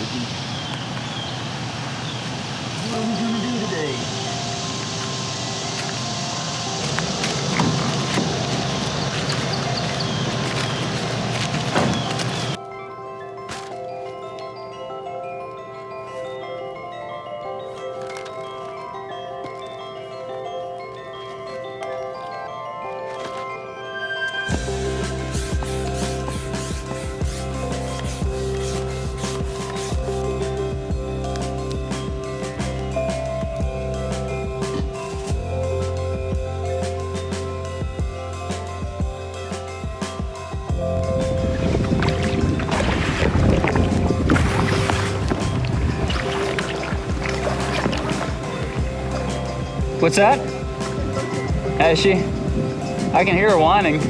Cookie. What are we gonna do today? What's that? Has she? I can hear her whining.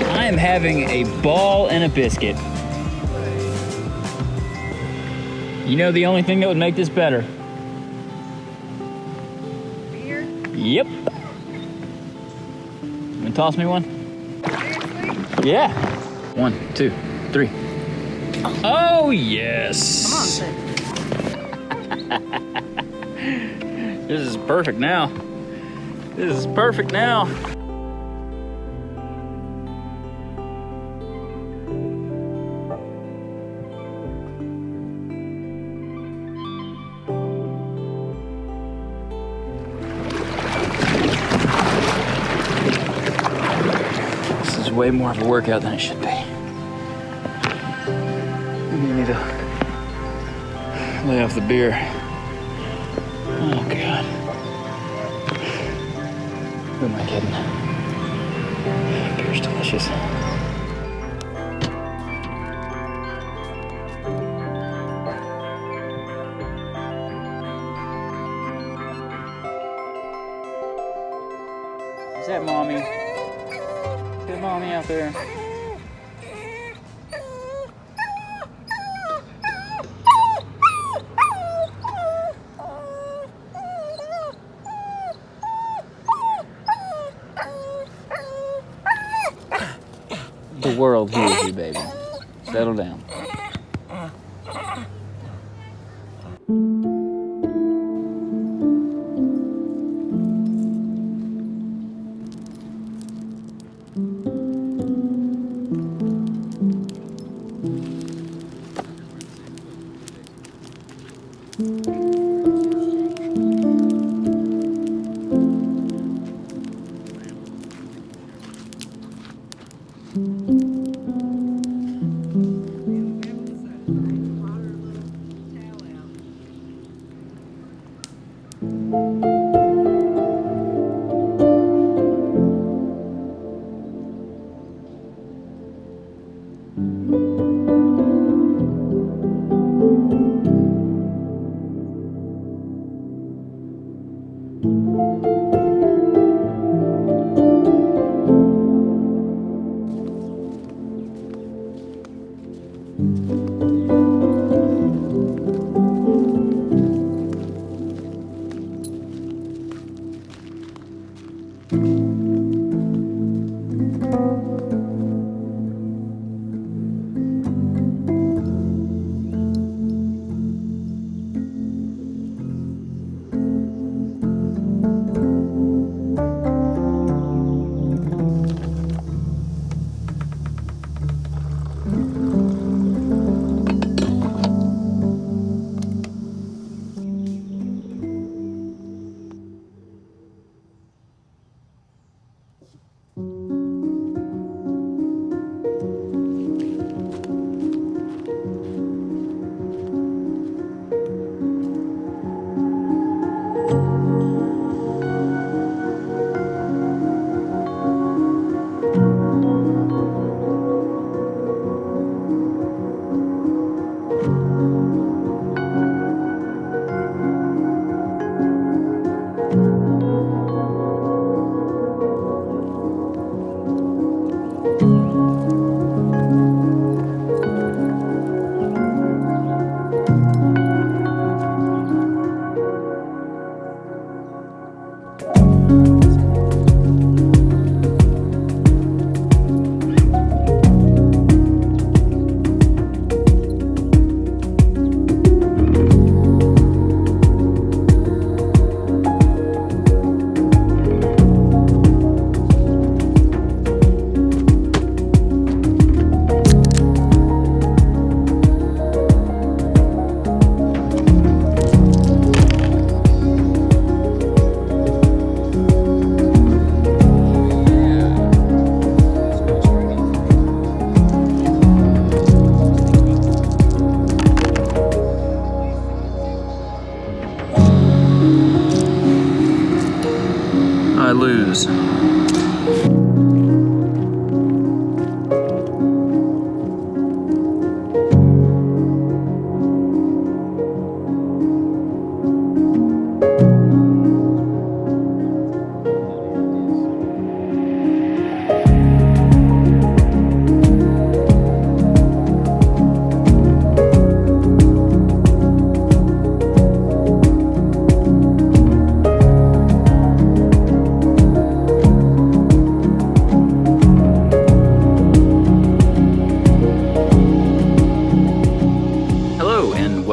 I am having a ball and a biscuit. You know the only thing that would make this better? Beer? Yep. You wanna toss me one? Seriously? Yeah. 1, 2, 3. Oh, yes. Come on, sit. This is perfect now. This is perfect now. This is way more of a workout than it should be. You need to lay off the beer. Oh, God. Who am I kidding? Beer's delicious. Is that Mommy? Is that Mommy out there? The world hears you, baby. Settle down.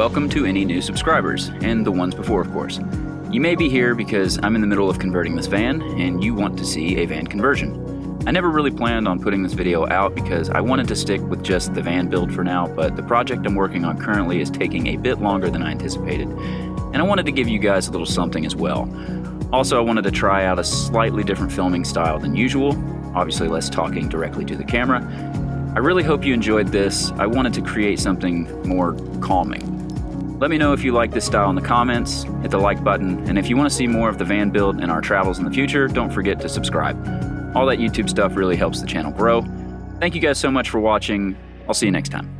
welcome to any new subscribers, and the ones before, of course. You may be here because I'm in the middle of converting this van, and you want to see a van conversion. I never really planned on putting this video out because I wanted to stick with just the van build for now, but the project I'm working on currently is taking a bit longer than I anticipated, and I wanted to give you guys a little something as well. Also, I wanted to try out a slightly different filming style than usual, obviously less talking directly to the camera. I really hope you enjoyed this. I wanted to create something more calming. Let me know if you like this style in the comments, hit the like button, and if you want to see more of the van build and our travels in the future, don't forget to subscribe. All that YouTube stuff really helps the channel grow. Thank you guys so much for watching. I'll see you next time.